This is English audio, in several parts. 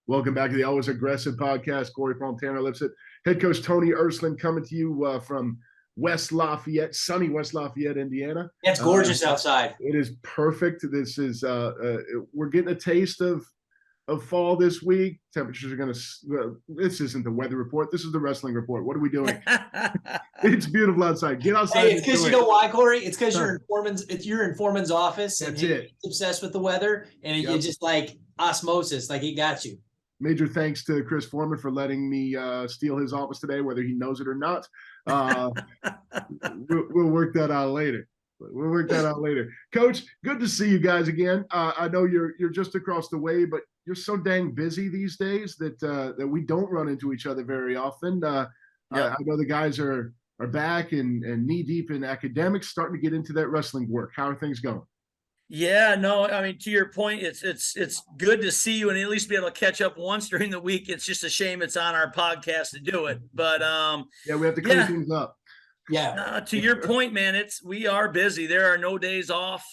Welcome back to the Always Aggressive podcast. Corey Fontana Lipset. Head coach Tony Ersland coming to you from West Lafayette, sunny West Lafayette, Indiana. Yeah, it's gorgeous outside. It is perfect. This is we're getting a taste of fall this week. Temperatures are going to. This isn't the weather report. This is the wrestling report. What are we doing? It's beautiful outside. Get outside. Hey, it's because you know why, Corey? It's because you're in Foreman's office, and he's obsessed with the weather, and you just like osmosis, like he got you. Major thanks to Chris Foreman for letting me steal his office today, whether he knows it or not. We'll work that out later. Coach, good to see you guys again. I know you're just across the way, but you're so dang busy these days that we don't run into each other very often. I know the guys are back and knee deep in academics, starting to get into that wrestling work. How are things going? Yeah, no, I mean, to your point, it's good to see you and at least be able to catch up once during the week. It's just a shame it's on our podcast to do it, but we have to clean things up. Yeah. To your point, man, we are busy. There are no days off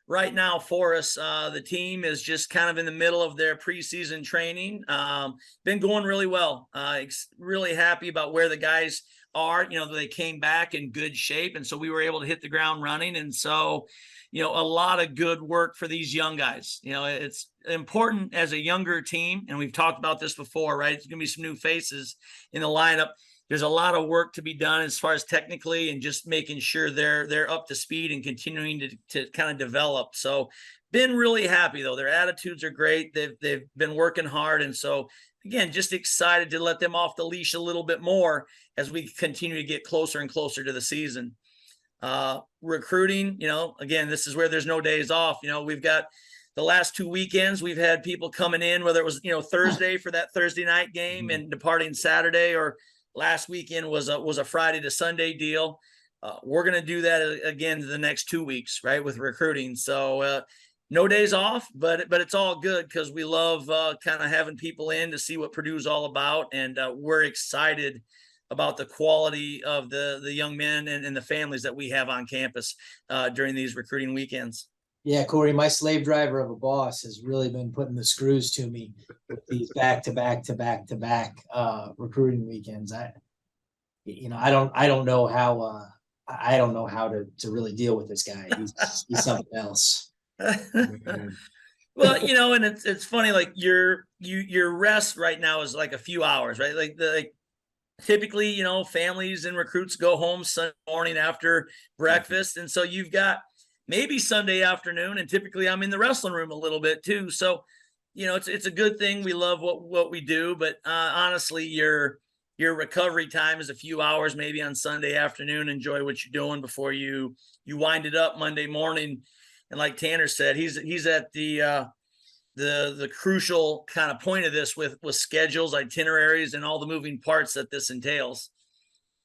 right now for us. The team is just kind of in the middle of their preseason training. Been going really well. Really happy about where the guys are. They came back in good shape, and so we were able to hit the ground running. And so, a lot of good work for these young guys. It's important as a younger team, and we've talked about this before, right? There's going to be some new faces in the lineup. There's a lot of work to be done as far as technically and just making sure they're up to speed and continuing to kind of develop. So been really happy, though. Their attitudes are great. They've been working hard. And so, again, just excited to let them off the leash a little bit more as we continue to get closer and closer to the season. Recruiting, again, this is where there's no days off. We've got the last 2 weekends, we've had people coming in, whether it was, Thursday for that Thursday night game and departing Saturday, or last weekend was a Friday to Sunday deal. We're going to do that again the next 2 weeks, right, with recruiting. So no days off, but it's all good because we love kind of having people in to see what Purdue's all about. And we're excited about the quality of the young men and the families that we have on campus during these recruiting weekends. Yeah, Corey, my slave driver of a boss has really been putting the screws to me with these back-to-back recruiting weekends. I don't know how to really deal with this guy. He's something else. Well, and it's funny, like your rest right now is like a few hours, right? Like typically, families and recruits go home Sunday morning after breakfast. And so you've got maybe Sunday afternoon, and typically I'm in the wrestling room a little bit too. So, it's a good thing. We love what we do, but honestly, your recovery time is a few hours, maybe on Sunday afternoon. Enjoy what you're doing before you wind it up Monday morning. And like Tanner said, he's at the crucial kind of point of this with schedules, itineraries, and all the moving parts that this entails.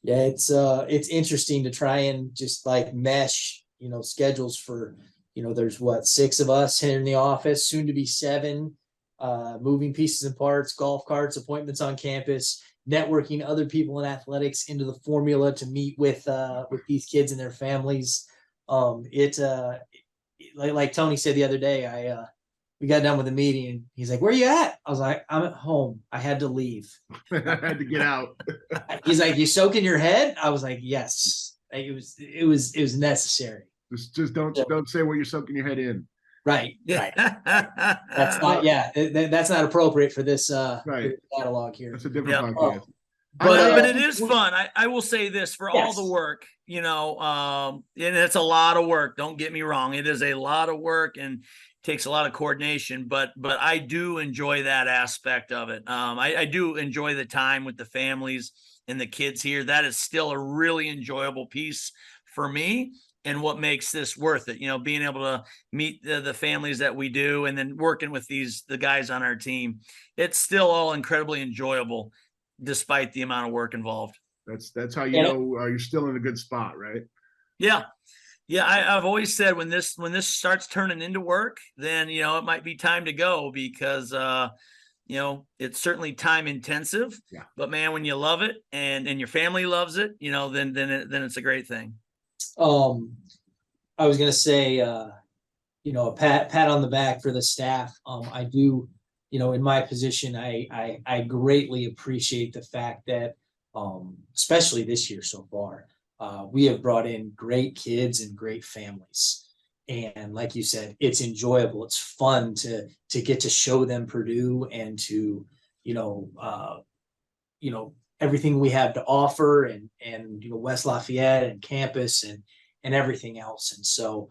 Yeah, it's interesting to try and just like mesh, schedules for, there's 6 of us here in the office, soon to be 7, moving pieces and parts, golf carts, appointments on campus, networking other people in athletics into the formula to meet with these kids and their families. Like Tony said the other day, we got done with the meeting and he's like, "Where are you at?" I was like, "I'm at home. I had to leave. I had to get out." He's like, "You soaking your head?" I was like, "Yes." Like, it was necessary. Just don't say what you're soaking your head in. Right. That's not. Yeah, that's not appropriate for this catalog here. That's a different podcast. But it is fun. I will say this for all the work, and it's a lot of work. Don't get me wrong. It is a lot of work and takes a lot of coordination, but I do enjoy that aspect of it. I do enjoy the time with the families and the kids here. That is still a really enjoyable piece for me, and what makes this worth it. Being able to meet the families that we do, and then working with the guys on our team. It's still all incredibly enjoyable, despite the amount of work involved. That's how you know you're still in a good spot, right? Yeah. I've always said when this starts turning into work, then it might be time to go, because it's certainly time intensive. Yeah. But man, when you love it and your family loves it, then it's a great thing. I was gonna say, a pat on the back for the staff. I do in my position, I greatly appreciate the fact that, especially this year so far, we have brought in great kids and great families. And like you said, it's enjoyable. It's fun to get to show them Purdue and to, everything we have to offer and West Lafayette and campus and everything else. And so,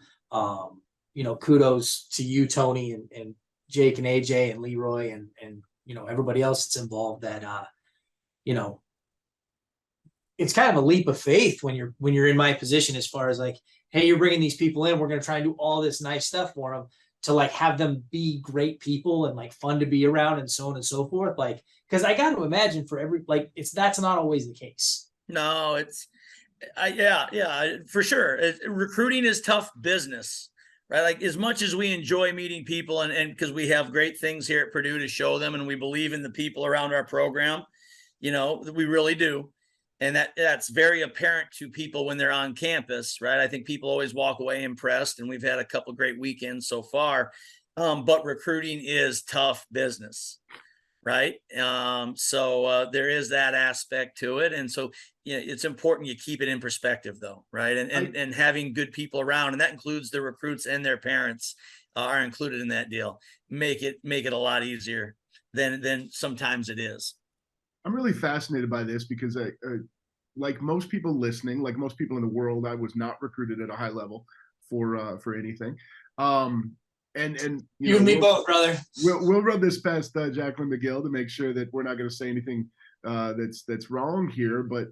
kudos to you, Tony, and Jake and AJ and Leroy and everybody else that's involved that, it's kind of a leap of faith when you're in my position, as far as like, hey, you're bringing these people in, we're going to try and do all this nice stuff for them, to like have them be great people and like fun to be around and so on and so forth. Like, because I got to imagine that's not always the case. No, yeah, for sure. Recruiting is tough business, right? Like, as much as we enjoy meeting people and because we have great things here at Purdue to show them, and we believe in the people around our program, we really do. And that's very apparent to people when they're on campus, right? I think people always walk away impressed, and we've had a couple of great weekends so far. But recruiting is tough business, right? So there is that aspect to it. And so it's important you keep it in perspective, though, right? And having good people around, and that includes the recruits and their parents are included in that deal. Make it a lot easier than sometimes it is. I'm really fascinated by this because like most people listening, like most people in the world, I was not recruited at a high level for anything. And you and me both, brother. We'll run this past Jacqueline McGill to make sure that we're not going to say anything that's wrong here. But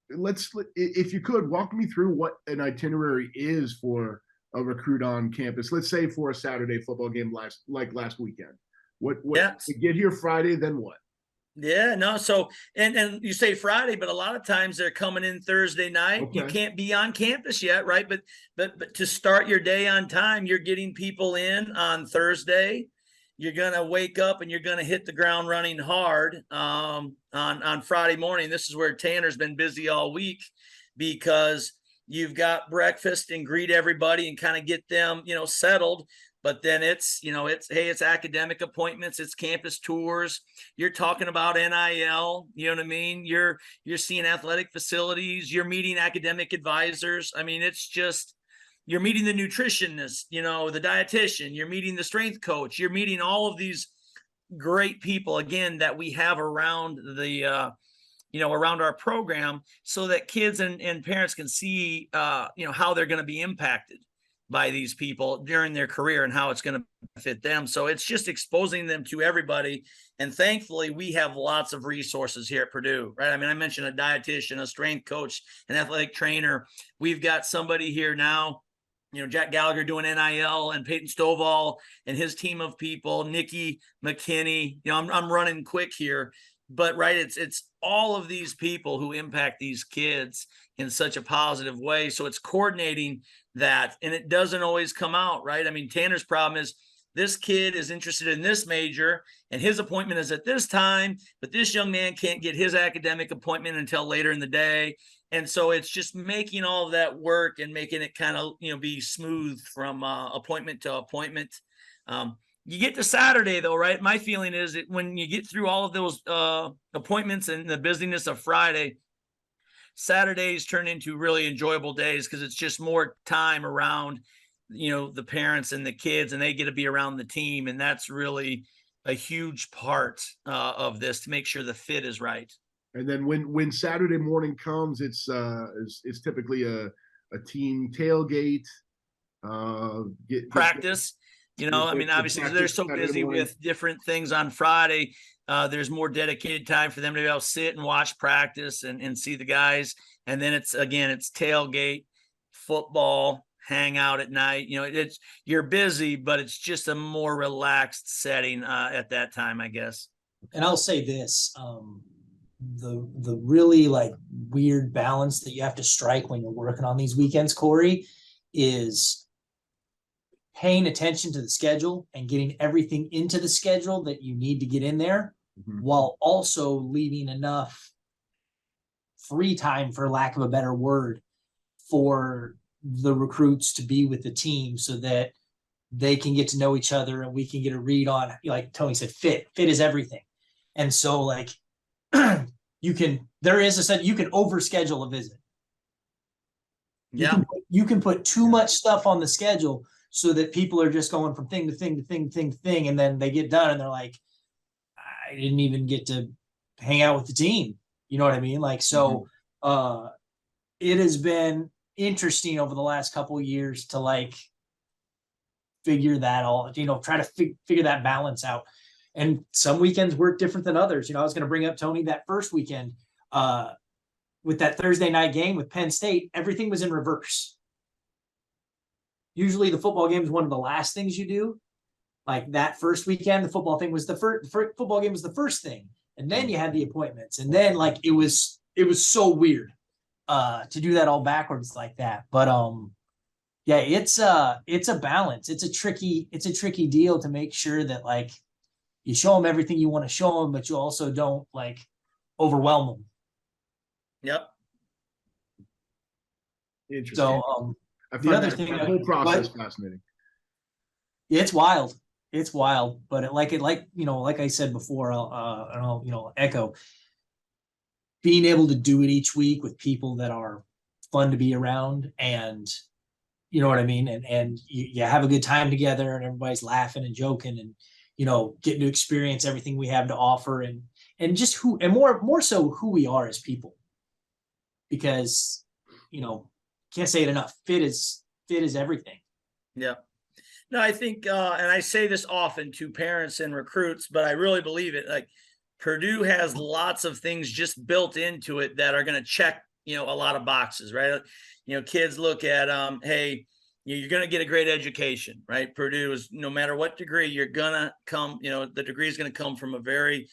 if you could walk me through what an itinerary is for a recruit on campus. Let's say for a Saturday football game last weekend. What to get here Friday, then what? Yeah, no. So, and you say Friday, but a lot of times they're coming in Thursday night. Okay. You can't be on campus yet, right? But to start your day on time, you're getting people in on Thursday. You're going to wake up and you're going to hit the ground running hard on Friday morning. This is where Tanner's been busy all week, because you've got breakfast and greet everybody and kind of get them, settled. But then it's academic appointments, it's campus tours. You're talking about NIL, you know what I mean? You're seeing athletic facilities, you're meeting academic advisors. I mean, it's just, you're meeting the nutritionist, the dietitian, you're meeting the strength coach, you're meeting all of these great people, again, that we have around the, around our program, so that kids and parents can see, how they're going to be impacted by these people during their career and how it's going to benefit them. So it's just exposing them to everybody. And thankfully, we have lots of resources here at Purdue, right? I mean, I mentioned a dietitian, a strength coach, an athletic trainer. We've got somebody here now, Jack Gallagher doing NIL, and Peyton Stovall and his team of people, Nikki McKinney. I'm running quick here, but right, it's all of these people who impact these kids in such a positive way. So it's coordinating that, and it doesn't always come out, right? I mean, Tanner's problem is this kid is interested in this major and his appointment is at this time, but this young man can't get his academic appointment until later in the day. And so it's just making all of that work and making it kind of, be smooth from appointment to appointment. You get to Saturday, though, right? My feeling is that when you get through all of those appointments and the busyness of Friday, Saturdays turn into really enjoyable days, because it's just more time around, the parents and the kids, and they get to be around the team. And that's really a huge part of this, to make sure the fit is right. And then when Saturday morning comes, it's typically a team tailgate, practice. Obviously they're so busy with different things on Friday. There's more dedicated time for them to be able to sit and watch practice and see the guys. And then it's tailgate, football, hang out at night. You're busy, but it's just a more relaxed setting at that time, I guess. And I'll say this, the really like weird balance that you have to strike when you're working on these weekends, Corey, is paying attention to the schedule and getting everything into the schedule that you need to get in there, while also leaving enough free time, for lack of a better word, for the recruits to be with the team, so that they can get to know each other and we can get a read on, like Tony said, fit is everything. And so like you can overschedule a visit. Yeah. You can put too much stuff on the schedule so that people are just going from thing to thing to thing to thing to thing. And then they get done and they're like, I didn't even get to hang out with the team. You know what I mean? Like, so it has been interesting over the last couple of years to like figure that all, try to figure that balance out. And some weekends work different than others. I was going to bring up, Tony, that first weekend with that Thursday night game with Penn State, everything was in reverse. Usually the football game is one of the last things you do. Like that first weekend, the football thing was the football game was the first thing. And then you had the appointments. And then like it was so weird to do that all backwards like that. But yeah, it's a balance. It's a tricky deal to make sure that like you show them everything you want to show them, but you also don't like overwhelm them. Yep. Interesting. So I the find other that thing, whole process fascinating. Yeah, it's wild. It's wild, but like I said before, I'll echo being able to do it each week with people that are fun to be around, and you know what I mean, and you have a good time together, and everybody's laughing and joking, and getting to experience everything we have to offer, and just more so who we are as people, because can't say it enough. Fit is everything. Yeah. No, I think, and I say this often to parents and recruits, but I really believe it. Like Purdue has lots of things just built into it that are going to check, a lot of boxes, right? Kids look at, hey, you're going to get a great education, right? Purdue is, no matter what degree you're going to come, the degree is going to come from a very,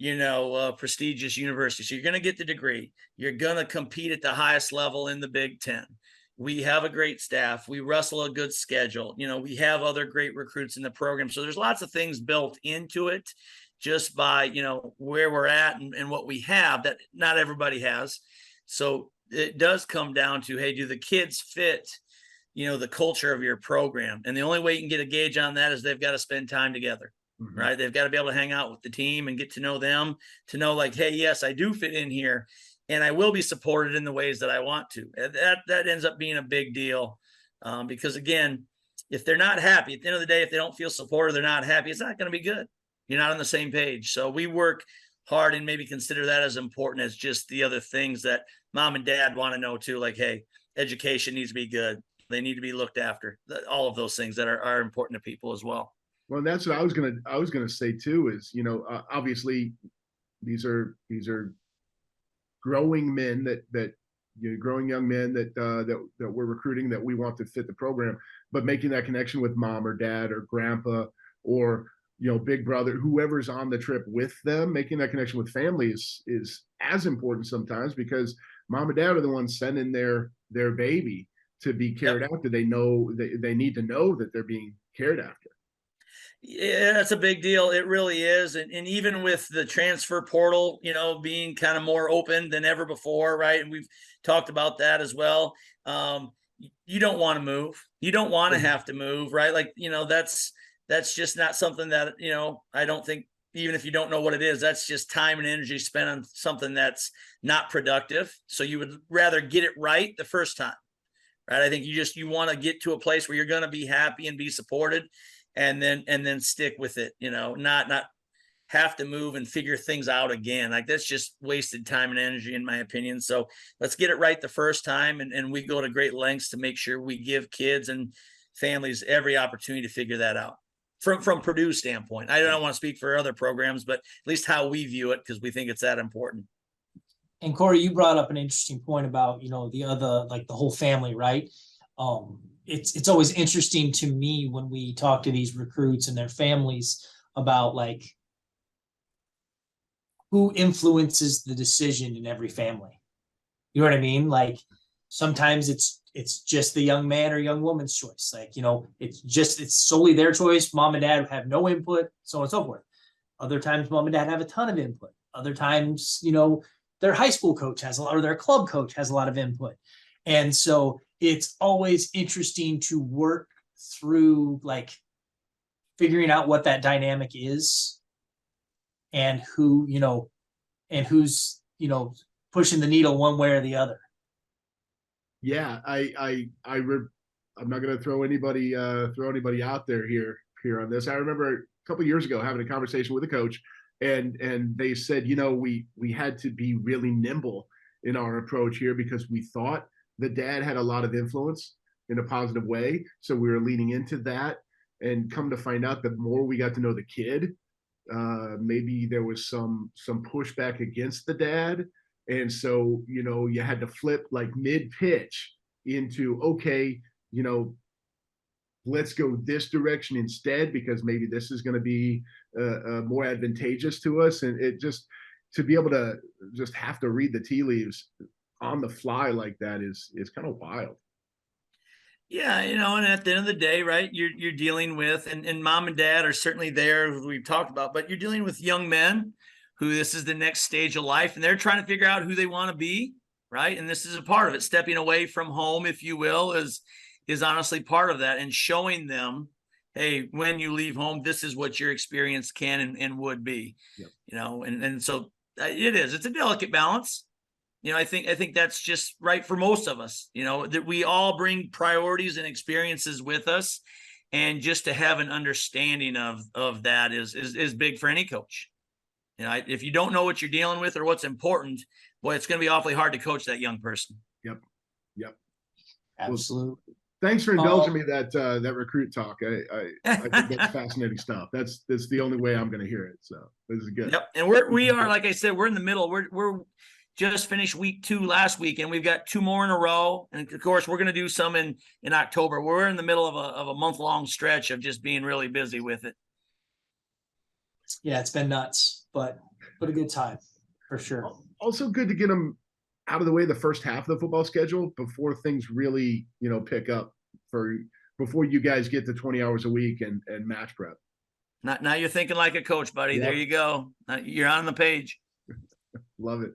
prestigious university. So you're going to get the degree. You're going to compete at the highest level in the Big Ten. We have a great staff. We wrestle a good schedule. We have other great recruits in the program. So there's lots of things built into it just by, where we're at and what we have that not everybody has. So it does come down to, hey, do the kids fit, the culture of your program? And the only way you can get a gauge on that is they've got to spend time together. Mm-hmm. Right. They've got to be able to hang out with the team and get to know them, to know like, hey, yes, I do fit in here and I will be supported in the ways that I want to. That ends up being a big deal because, again, if they're not happy at the end of the day, if they don't feel supported, they're not happy, it's not going to be good. You're not on the same page. So we work hard and maybe consider that as important as just the other things that mom and dad want to know too. Like, hey, education needs to be good. They need to be looked after. All of those things that are important to people as well. Well, that's what I was gonna say too. Is obviously these are growing men that growing young men that we're recruiting that we want to fit the program, but making that connection with mom or dad or grandpa or big brother, whoever's on the trip with them, making that connection with family is as important sometimes, because mom and dad are the ones sending their baby to be cared after. They know they need to know that they're being cared after. Yeah, that's a big deal. It really is. And even with the transfer portal, being kind of more open than ever before, right? And we've talked about that as well. You don't want to move. You don't want to have to move, right? Like, that's just not something that, I don't think, even if you don't know what it is, that's just time and energy spent on something that's not productive. So you would rather get it right the first time, right? I think you want to get to a place where you're going to be happy and be supported. And then stick with it, not have to move and figure things out again. Like that's just wasted time and energy, in my opinion. So let's get it right the first time. And we go to great lengths to make sure we give kids and families every opportunity to figure that out from Purdue's standpoint. I don't want to speak for other programs, but at least how we view it, because we think it's that important. And Corey, you brought up an interesting point about, the other, like the whole family, right? It's always interesting to me when we talk to these recruits and their families about like who influences the decision in every family. You know what I mean? Like sometimes it's just the young man or young woman's choice. Like, it's solely their choice. Mom and dad have no input, so on and so forth. Other times mom and dad have a ton of input. Other times, their high school coach has a lot, or their club coach has a lot of input. And so it's always interesting to work through like figuring out what that dynamic is and who, and who's, pushing the needle one way or the other. Yeah, I'm not going to throw anybody out there here on this. I remember a couple of years ago having a conversation with a coach, and they said, we had to be really nimble in our approach here because we thought the dad had a lot of influence in a positive way, so we were leaning into that. And come to find out, the more we got to know the kid, maybe there was some pushback against the dad, and so you had to flip like mid pitch into, okay, let's go this direction instead because maybe this is going to be more advantageous to us. And it just, to be able to just have to read the tea leaves on the fly like that is kind of wild. Yeah, and at the end of the day, right, you're dealing with, and mom and dad are certainly there, as we've talked about, but you're dealing with young men who this is the next stage of life, and they're trying to figure out who they want to be, right? And this is a part of it. Stepping away from home, if you will, is honestly part of that, and showing them, hey, when you leave home, this is what your experience can and would be. Yep. And so it's a delicate balance. I think that's just right for most of us, that we all bring priorities and experiences with us. And just to have an understanding of that is big for any coach. If you don't know what you're dealing with or what's important, boy, it's going to be awfully hard to coach that young person. Yep. Absolutely. Well, thanks for indulging me that recruit talk. I think that's fascinating stuff. That's the only way I'm going to hear it. So this is good. Yep. And we are, like I said, we're in the middle. We're just finished week 2 last week, and we've got 2 more in a row. And of course, we're going to do some in October. We're in the middle of a month-long stretch of just being really busy with it. Yeah, it's been nuts, but a good time for sure. Also good to get them out of the way the first half of the football schedule before things really, pick up before you guys get to 20 hours a week and match prep. Now you're thinking like a coach, buddy. Yep. There you go. You're on the page. Love it.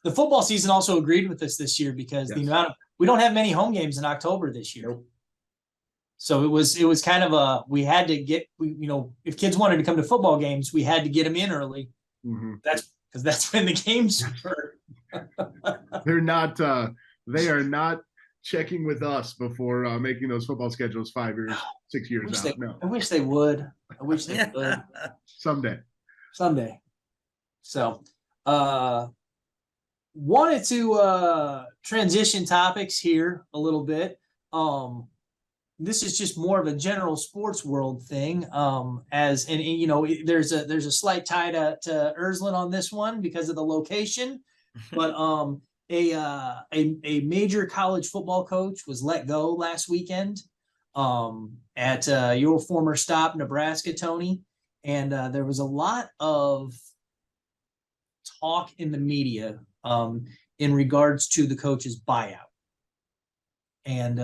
The football season also agreed with us this year because the amount of, we don't have many home games in October this year. Nope. So it was kind of we had to get, if kids wanted to come to football games, we had to get them in early. Mm-hmm. That's when the games were. They are not checking with us before making those football schedules 5 years, 6 years out. I wish they would. I wish they would. Someday. So, wanted to transition topics here a little bit. This is just more of a general sports world thing. There's a slight tie to Ersland on this one because of the location, but a major college football coach was let go last weekend at your former stop, Nebraska, Tony, and there was a lot of talk in the media in regards to the coach's buyout. And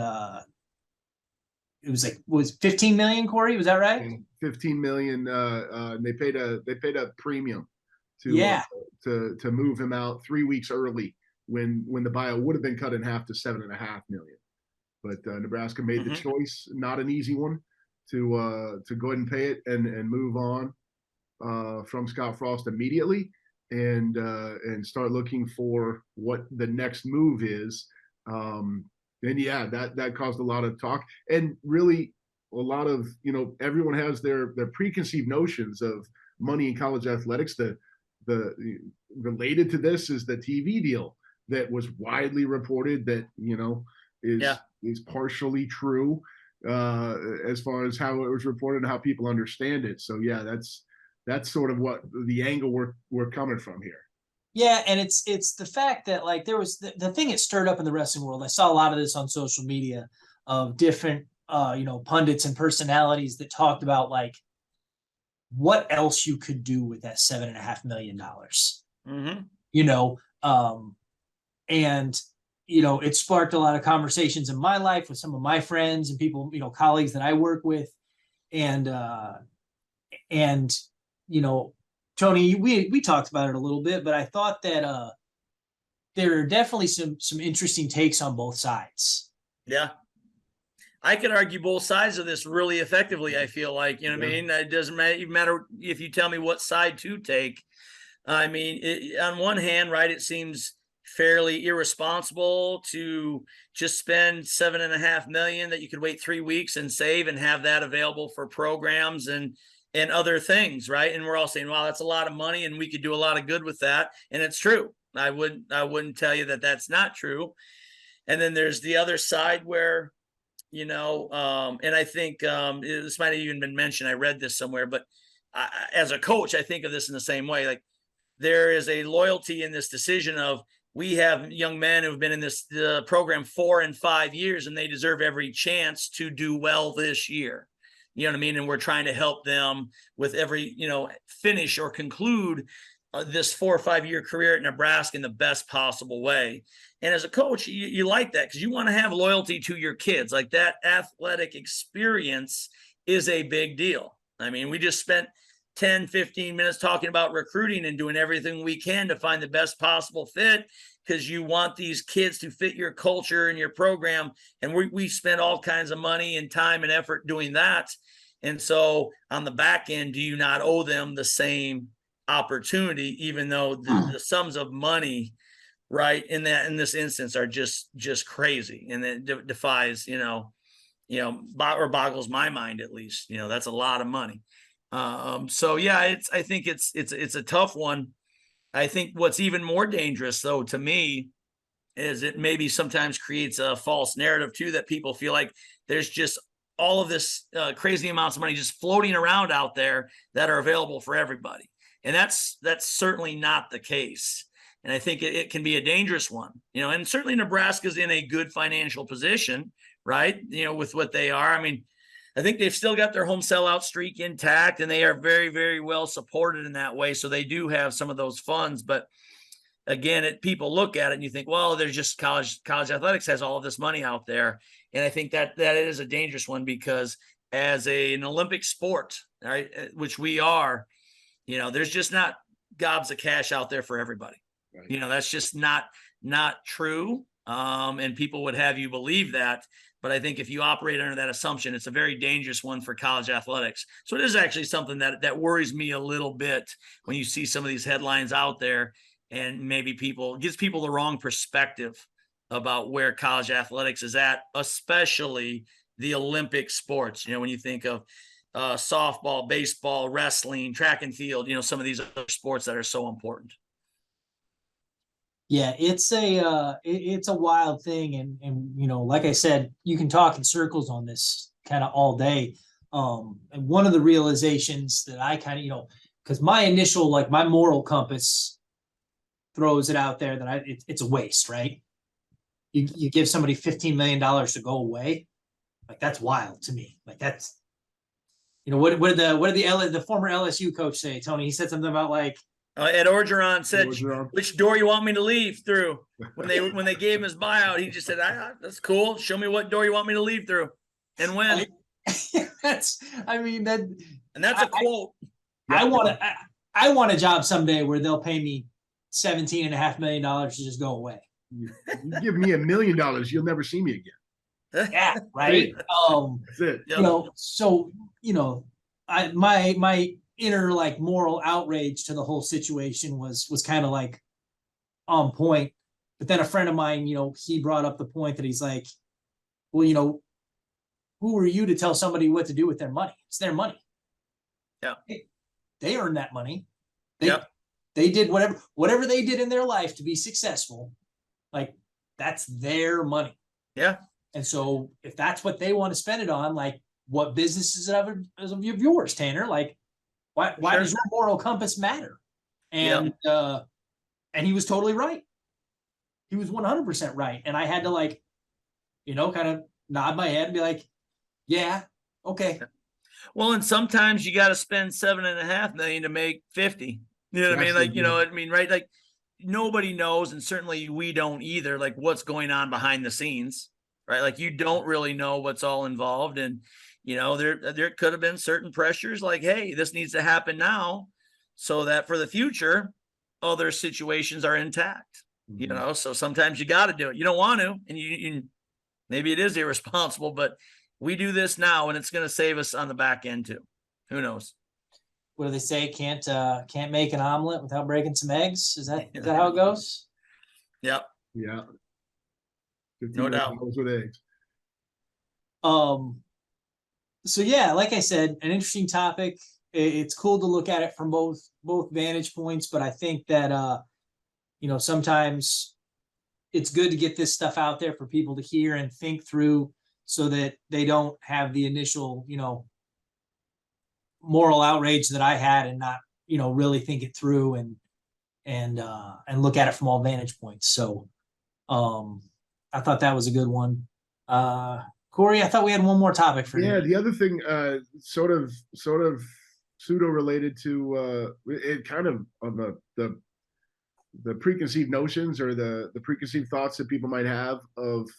it was 15 million, Corey, was that right? 15 million. They paid a premium to move him out 3 weeks early when the buyout would have been cut in half to 7.5 million. But Nebraska made the choice, not an easy one, to go ahead and pay it and move on from Scott Frost immediately. And start looking for what the next move is. And that caused a lot of talk, and really a lot of, everyone has their preconceived notions of money in college athletics. The related to this is the TV deal that was widely reported that, is partially true as far as how it was reported and how people understand it. So yeah, that's sort of what the angle we're coming from here. Yeah, and it's the fact that like there was the thing it stirred up in the wrestling world. I saw a lot of this on social media of different pundits and personalities that talked about like what else you could do with that $7.5 million. Mm-hmm. And it sparked a lot of conversations in my life with some of my friends and people, colleagues that I work with, and Tony, we talked about it a little bit, but I thought that there are definitely some interesting takes on both sides. Yeah. I could argue both sides of this really effectively. I feel like, you know what I mean? It doesn't matter if you tell me what side to take. I mean, on one hand, right, it seems fairly irresponsible to just spend $7.5 million that you could wait 3 weeks and save and have that available for programs and other things, right? And we're all saying, wow, that's a lot of money and we could do a lot of good with that. And it's true. I wouldn't tell you that that's not true. And then there's the other side where, and I think this might have even been mentioned. I read this somewhere, but as a coach, I think of this in the same way. Like, there is a loyalty in this decision of, we have young men who've been in this program 4 and 5 years, and they deserve every chance to do well this year. You know what I mean? And we're trying to help them with every, finish or conclude this 4 or 5 year career at Nebraska in the best possible way. And as a coach, you like that because you want to have loyalty to your kids. Like, that athletic experience is a big deal. I mean, we just spent 10, 15 minutes talking about recruiting and doing everything we can to find the best possible fit, because you want these kids to fit your culture and your program. And we spent all kinds of money and time and effort doing that. And so on the back end, do you not owe them the same opportunity, even though the sums of money, right, in this instance are just crazy, and it defies, or boggles my mind, at least. That's a lot of money. So yeah, I think it's a tough one. I think what's even more dangerous, though, to me, is it maybe sometimes creates a false narrative too, that people feel like there's just all of this crazy amounts of money just floating around out there that are available for everybody. And that's certainly not the case. And I think it can be a dangerous one, and certainly Nebraska's in a good financial position, right? With what they are. I mean, I think they've still got their home sellout streak intact, and they are very, very well supported in that way. So they do have some of those funds. But again, people look at it and you think, well, there's just college athletics has all of this money out there. And I think that is a dangerous one, because as an Olympic sport, right, which we are, there's just not gobs of cash out there for everybody. Right. That's just not true. And people would have you believe that. But I think if you operate under that assumption, it's a very dangerous one for college athletics. So it is actually something that worries me a little bit when you see some of these headlines out there, and maybe gives people the wrong perspective about where college athletics is at, especially the Olympic sports. When you think of softball, baseball, wrestling, track and field, some of these other sports that are so important. Yeah, it's a wild thing, and like I said, you can talk in circles on this kind of all day. And one of the realizations that I kind of, because my initial, like, my moral compass throws it out there that it's a waste, right? You give somebody $15 million to go away, like, that's wild to me. Like, that's, what did the former LSU coach say, Tony? He said something about, like, Ed Orgeron said, which door you want me to leave through? When they gave him his buyout, he just said, that's cool. Show me what door you want me to leave through. And when. That's a quote. I want a job someday where they'll pay me $17.5 million to just go away. You give me $1 million, you'll never see me again. Yeah, right. That's it. So my inner, like, moral outrage to the whole situation was kind of like on point. But then a friend of mine, he brought up the point that he's like, well, who are you to tell somebody what to do with their money? It's their money. Yeah. They earned that money. They did whatever they did in their life to be successful. Like, that's their money. Yeah. And so if that's what they want to spend it on, like, what business is of yours, Tanner? Like, why does your moral compass matter? And he was totally right. He was 100% right. And I had to, like, kind of nod my head and be like, yeah, okay. Well, and sometimes you got to spend $7.5 million to make 50. You know what I mean? Like, right? Like, nobody knows, and certainly we don't either, like, what's going on behind the scenes, right? Like, you don't really know what's all involved. And, there could have been certain pressures like, hey, this needs to happen now so that for the future, other situations are intact, so sometimes you got to do it. You don't want to, and you maybe it is irresponsible, but we do this now and it's going to save us on the back end too. Who knows? What do they say? Can't make an omelet without breaking some eggs. Is that how it goes? Yep. Yeah. No doubt. With eggs. So yeah, like I said, an interesting topic. It's cool to look at it from both vantage points, but I think that sometimes it's good to get this stuff out there for people to hear and think through, so that they don't have the initial moral outrage that I had, and not really think it through and look at it from all vantage points. So I thought that was a good one. Corey, I thought we had one more topic for you. Yeah, the other thing, sort of pseudo related to it, kind of on the preconceived notions or the preconceived thoughts that people might have of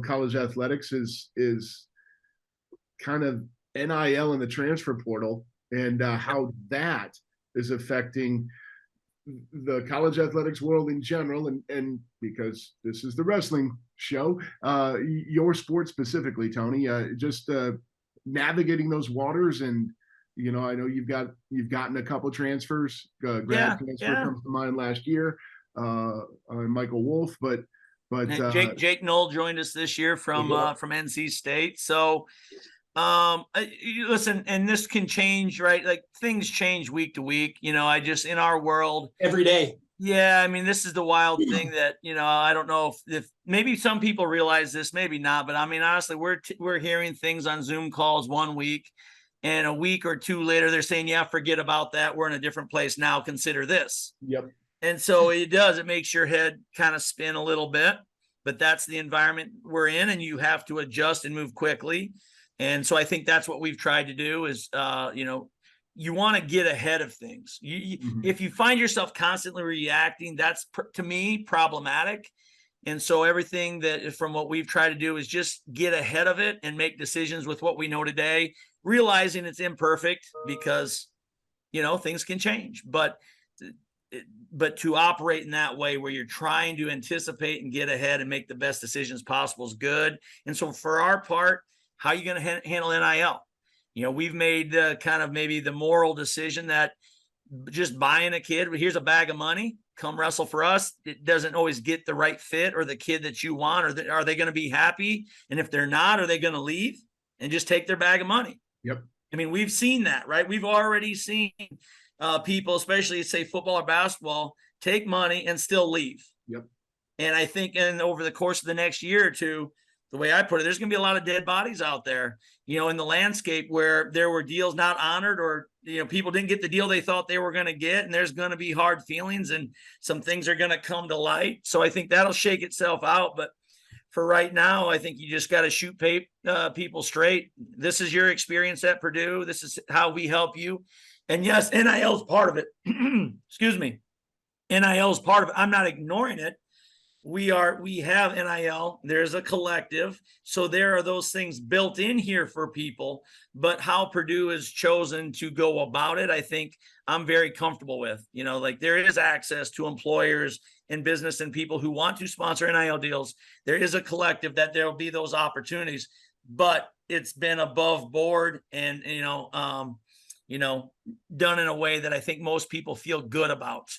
college athletics is kind of NIL and the transfer portal, and how that is affecting the college athletics world in general, and because this is the wrestling show, your sport specifically, Tony, just navigating those waters. And I know you've gotten a couple transfers. Grad transfer comes to mind last year, Michael Wolf, but Jake Knoll joined us this year from NC State. So listen, and this can change, right? Like, things change week to week. In our world every day. Yeah, I mean, this is the wild thing that I don't know if maybe some people realize this, maybe not, but I mean, honestly, we're hearing things on Zoom calls one week, and a week or two later they're saying, yeah, forget about that, we're in a different place now, consider this. Yep. And so it makes your head kind of spin a little bit, but that's the environment we're in, and you have to adjust and move quickly. And so I think that's what we've tried to do is you want to get ahead of things. If you find yourself constantly reacting, that's to me problematic. And so everything that from what we've tried to do is just get ahead of it and make decisions with what we know today, realizing it's imperfect because things can change, but to operate in that way where you're trying to anticipate and get ahead and make the best decisions possible is good. And so for our part, how are you going to handle NIL? We've made kind of maybe the moral decision that just buying a kid, here's a bag of money, come wrestle for us. It doesn't always get the right fit or the kid that you want, or are they going to be happy? And if they're not, are they going to leave and just take their bag of money? Yep. I mean, we've seen that, right? We've already seen people, especially say football or basketball, take money and still leave. Yep. And I think over the course of the next year or two, the way I put it, there's going to be a lot of dead bodies out there, in the landscape where there were deals not honored, or, people didn't get the deal they thought they were going to get. And there's going to be hard feelings and some things are going to come to light. So I think that'll shake itself out. But for right now, I think you just got to shoot people straight. This is your experience at Purdue. This is how we help you. And yes, NIL is part of it. Excuse me. NIL is part of it. I'm not ignoring it. We have NIL. There's a collective. So there are those things built in here for people, but how Purdue has chosen to go about it, I think I'm very comfortable with. Like, there is access to employers and business and people who want to sponsor NIL deals. There is a collective that there'll be those opportunities, but it's been above board and, done in a way that I think most people feel good about.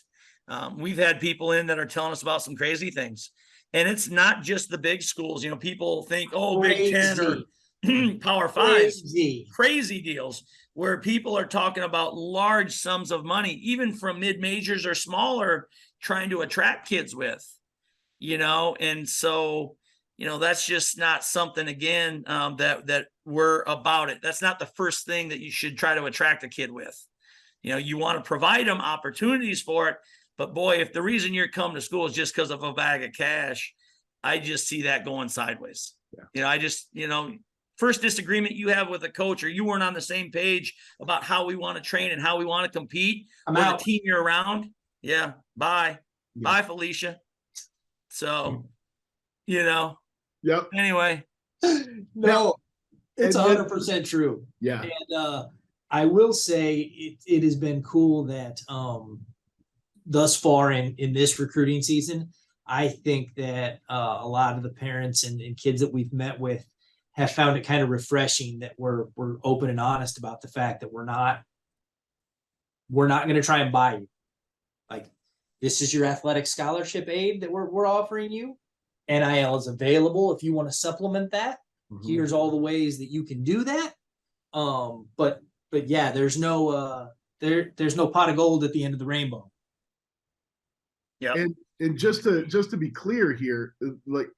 We've had people in that are telling us about some crazy things, and it's not just the big schools. People think, Big Ten or Power Five, crazy deals where people are talking about large sums of money, even from mid-majors or smaller, trying to attract kids with, and so, that's just not something, again, that we're about it. That's not the first thing that you should try to attract a kid with. You want to provide them opportunities for it. But boy, if the reason you're coming to school is just because of a bag of cash, I just see that going sideways. Yeah. First disagreement you have with a coach, or you weren't on the same page about how we want to train and how we want to compete with the team you're around. Yeah. Bye. Yeah. Bye, Felicia. So, Yep. Anyway. No, it's 100% true. Yeah. And I will say it has been cool that thus far in this recruiting season, I think that a lot of the parents and kids that we've met with have found it kind of refreshing that we're open and honest about the fact that we're not going to try and buy you. Like, this is your athletic scholarship aid that we're offering you. NIL is available if you want to supplement that. Here's all the ways that you can do that. But yeah, there's no there's no pot of gold at the end of the rainbow. Yeah. And just to be clear here, like,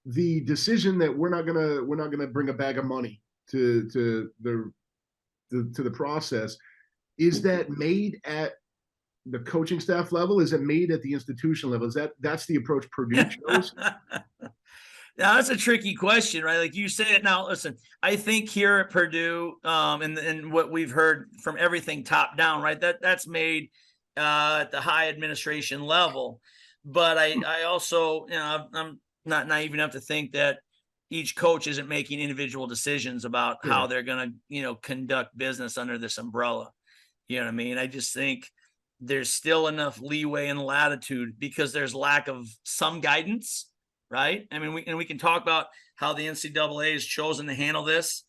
the decision that we're not gonna bring a bag of money to the process, is that made at the coaching staff level? Is it made at the institution level? That's the approach Purdue chose? Now, that's a tricky question, right? Like you say it now. Listen, I think here at Purdue, and what we've heard from everything top down, right? That's made at the high administration level. But I also, I'm not naive enough to think that each coach isn't making individual decisions about how they're going to, conduct business under this umbrella. You know what I mean? I just think there's still enough leeway and latitude because there's lack of some guidance. Right. I mean, we can talk about how the NCAA has chosen to handle this,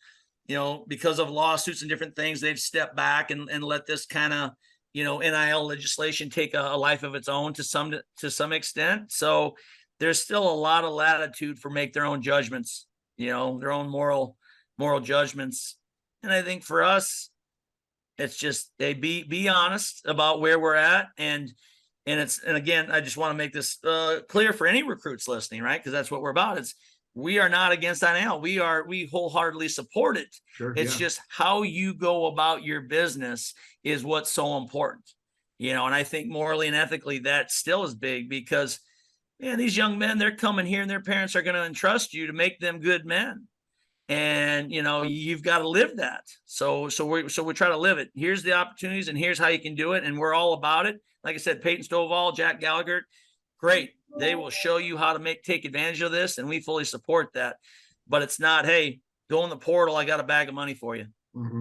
because of lawsuits and different things. They've stepped back and let this kind of, NIL legislation take a life of its own to some extent. So there's still a lot of latitude for make their own judgments, their own moral judgments. And I think for us, it's just they be honest about where we're at. And again, I just want to make this clear for any recruits listening, right? Because that's what we're about. We are not against NIL. We wholeheartedly support it. Sure, it's just how you go about your business is what's so important, and I think morally and ethically that still is big because, man, these young men, they're coming here and their parents are going to entrust you to make them good men. And, you've got to live that. So we try to live it. Here's the opportunities and here's how you can do it. And we're all about it. Like I said, Peyton Stovall, Jack Gallagher, great. They will show you how to take advantage of this. And we fully support that, but it's not, hey, go in the portal. I got a bag of money for you.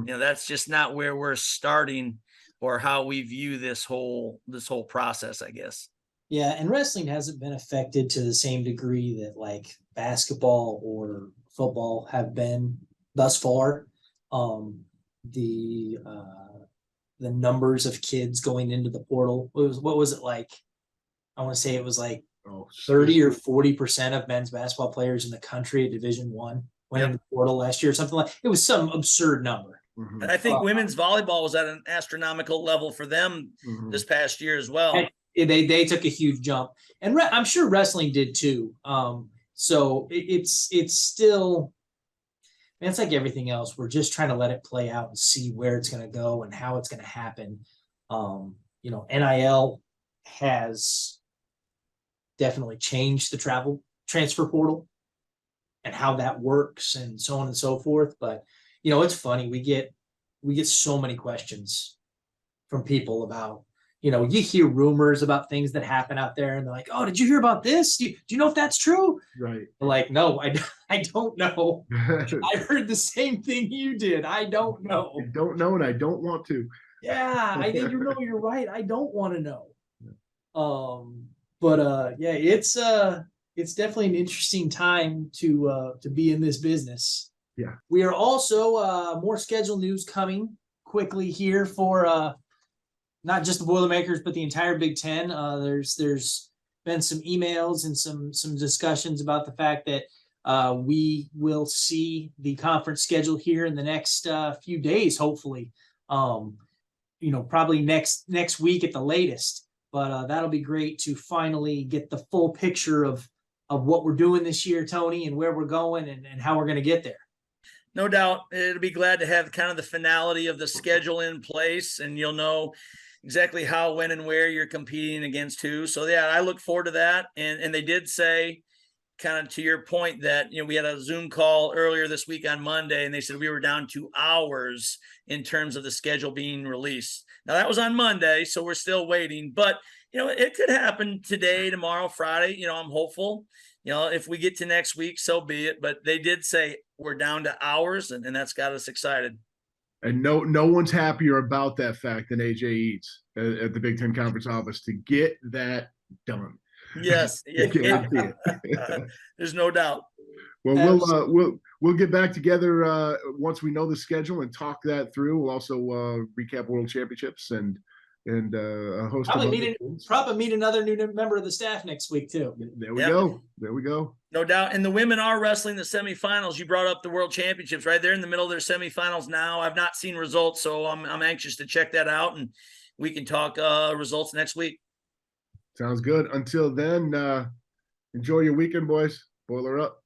That's just not where we're starting or how we view this whole process, I guess. Yeah. And wrestling hasn't been affected to the same degree that like basketball or football have been thus far. The numbers of kids going into the portal, what was it like? I want to say it was like 30 or 40% of men's basketball players in the country at Division I went into the portal last year, or something like. It was some absurd number. And I think women's volleyball was at an astronomical level for them this past year as well. They took a huge jump, and I'm sure wrestling did too. So it's still, it's like everything else. We're just trying to let it play out and see where it's going to go and how it's going to happen. NIL has definitely changed the transfer portal and how that works and so on and so forth. But, it's funny. We get so many questions from people about, you hear rumors about things that happen out there and they're like, oh, did you hear about this? Do you know if that's true? Right. We're like, no, I don't know. I heard the same thing you did. I don't know. I don't know. And I don't want to. Yeah. I think you're right. I don't want to know. But yeah, it's definitely an interesting time to be in this business. Yeah. We are also more schedule news coming quickly here for not just the Boilermakers, but the entire Big Ten. There's been some emails and some discussions about the fact that we will see the conference schedule here in the next few days, hopefully. Probably next week at the latest. But that'll be great to finally get the full picture of what we're doing this year, Tony, and where we're going and how we're going to get there. No doubt. It'll be glad to have kind of the finality of the schedule in place, and you'll know exactly how, when, and where you're competing against who. So yeah, I look forward to that. And they did say, kind of to your point, that we had a Zoom call earlier this week on Monday, and they said we were down to hours in terms of the schedule being released. Now that was on Monday, so we're still waiting, but it could happen today, tomorrow, Friday. I'm hopeful. If we get to next week, so be it. But they did say we're down to hours, and that's got us excited. And no one's happier about that fact than AJ Eads at the Big Ten Conference office to get that done. Yes. There's no doubt. Well, we'll get back together once we know the schedule and talk that through. We'll also recap World Championships and a host of other things. Probably meet another new member of the staff next week too. There we go. There we go. No doubt. And the women are wrestling the semifinals. You brought up the World Championships, right? They're in the middle of their semifinals now. I've not seen results, so I'm anxious to check that out, and we can talk results next week. Sounds good. Until then, enjoy your weekend, boys. Boiler up.